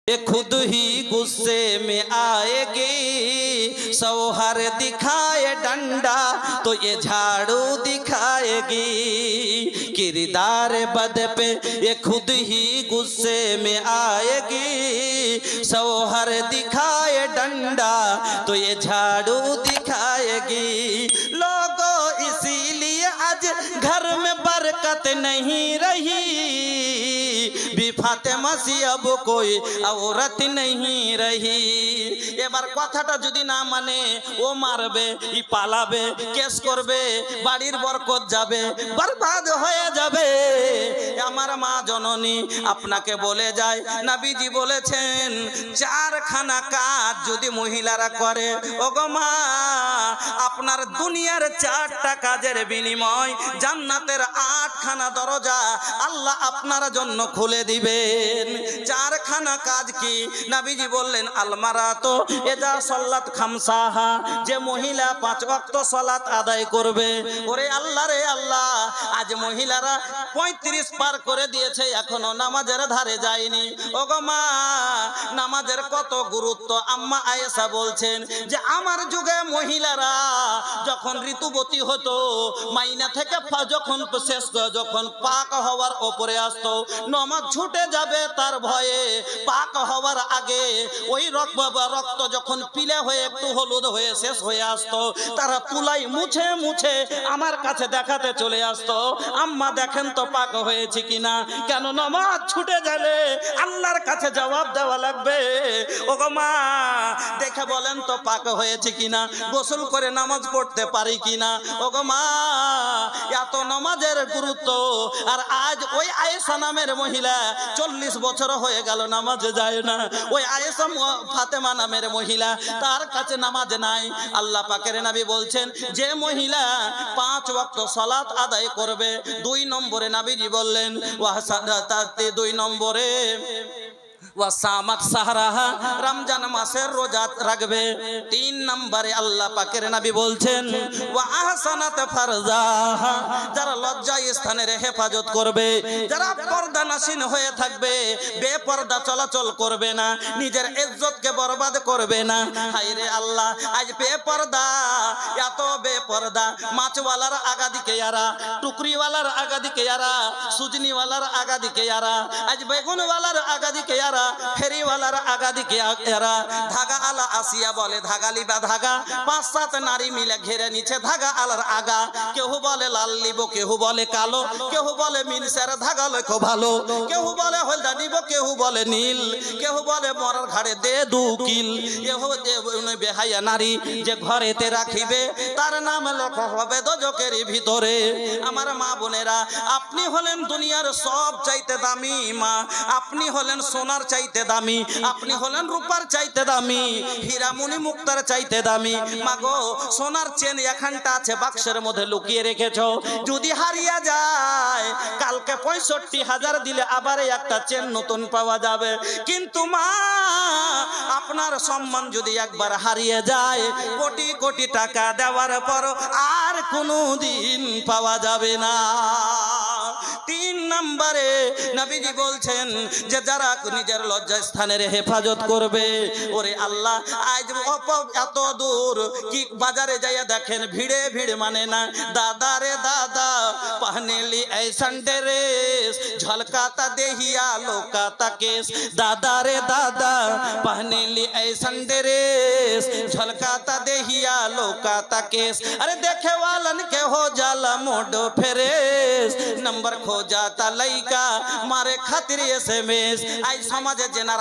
ये खुद ही गुस्से में आएगी, सौहर दिखाए डंडा तो ये झाड़ू दिखाएगी। किरदार बद पे ये खुद ही गुस्से में आएगी, सौहर दिखाए डंडा तो ये झाड़ू दिखाएगी। लोगों इसीलिए आज घर में बरकत नहीं रही, फातेमा सी अब कोई औरत नहीं रही। এবার কথাটা যদি না মানে ও মারবে, ই পালাবে, কেস করবে, বাড়ির বরকত যাবে, বরবাদ হয়ে যাবে। আমার মা জননী আপনাকে বলে যায়, নবীজি বলেছেন চারখানা কাজ যদি মহিলারা করে, ওগো মা আপনার দুনিয়ার 4টা কাজের বিনিময় জান্নাতের 8খানা দরজা আল্লাহ আপনার জন্য খুলে দিবে। 4খানা কাজ কি? নবীজি বললেন আলমারাতো এজা সাল্লাত খামসাহা, যে মহিলা 5 ওয়াক্ত সালাত আদায় করবে। ওরে আল্লাহ রে আল্লাহ, আজ মহিলারা 35 পার করে দিয়েছে, এখনো নামাজের ধারে যায়নি। ওগো মা নামাজের কত গুরুত্ব। আম্মা আয়েশা বলছেন যে আমার যুগে মহিলারা যখন ঋতুবতী হতো, মাইনা থেকে যখন পাক হওয়ার উপরে আসতো, নামাজ ছুটে যাবে তার ভয়ে পাক হওয়ার আগে ওই রক্ত যখন পিলে হয়ে একটু হলুদ হয়ে শেষ হয়ে আসতো, তারা তুলাই মুছে মুছে আমার কাছে দেখাতে চলে আসতো, আম্মা দেখেন তো পাক হয়েছে কিনা। কেন? নামাজ ছুটে গেলে আল্লাহর কাছে জবাব দেওয়া লাগবে। ওগো মা দেখে বলেন তো পাক হয়েছে কিনা, গোসল করে নামাজ পড়তে পারি কিনা। ওগো মা এত নামাজের গুরুত্ব, আর আজ ওই আয়েশা নামের মহিলা 40 বছর হয়ে গেল নামাজে যায় না। ওই আয়েশা ফাতেমা নামের মহিলা, তার কাছে নামাজ নাই। আল্লাহ পাকের নবী বলছেন যে মহিলা 5 ওয়াক্ত সালাত আদায় করবে, 2 নম্বরে নবীজি বললেন 2 নম্বরে ওয়াসামাত সাহরাহা, রমজান মাসের রোজা রাখবে। 3 নম্বরে আল্লাহ পাকের নবী বলছেন ওয়া আহসানাত ফারজাহা, যারা লজ্জা স্থানের হেফাজত করবে, যারা পর্দানাসীন হয়ে থাকবে, বেপর্দা চলাচল করবে না, নিজের ইজ্জতকে বরবাদ করবে না। হায়রে আল্লাহ, আজ বেপর্দা, এত বেপর্দা, মাছওয়ালার আগা দিকে এরা, টুকরিওয়ালার আগা দিকে এরা, সুজনিওয়ালার আগা দিকে এরা, আজ বেগুনওয়ালার আগা দিকে এরা, ফেরিওয়ালার আগা দিকে এরা। ধাগা আলা আসিয়া বলে ধাগা লিবা ধাগা, 5-7 নারী মিলে ঘেরে নিচ্ছে ধাগা আলার আগা। কেউ বলে লাল লিব, কেউ বলে কালো, কেউ বলে মিনসের ধাগা লেখো ভালো, কেউ বলে হলদা নিব, কেউ বলে নীল, কেউ বলে মরার ঘাড়ে দে 2 কিল। বেহায়া নারী যে ঘরেতে রাখিবে, তার নাম লেখা হবে দোজকের ভিতরে। আমার মা বোনেরা, আপনি হলেন দুনিয়ার সব চাইতে দামি মা, আপনি হলেন সোনার চাইতে দামি, আপনি হলেন রূপার চাইতে দামি, হীরামণি মুক্তার চাইতে দামি। মাগো সোনার চেন এখানটা আছে বাক্সের মধ্যে লুকিয়ে রেখেছো, যদি হারিয়ে যায় কালকে 65,000 দিলে আবার একটা চেন নতুন পাওয়া যাবে। কিন্তু মা আপনার সম্মান যদি একবার হারিয়ে যায়, কোটি কোটি টাকা দেওয়ার পর আর কোনো দিন পাওয়া যাবে না। 3 নম্বরে নবীজি বলছেন যে যারা নিজের লজ্জা স্থানের হেফাজত করবে, ওরে আল্লাহ আজ এত দূর কি বাজারে যাইয়া দেখেন ভিড়ে ভিড় মানে না। দাদা রে দাদা পহনেলি ऐसन ड्रेस झलकाता देहिया लोकाता केस, दादा रे दादा पहनेली ऐसन ड्रेस झलकाता देहिया लोकाता केस। अरे देखे वालन के हो जाला मोडो फेरेस, नंबर खो जाता लइका मारे खातिर SMS। आई समाजे जेनार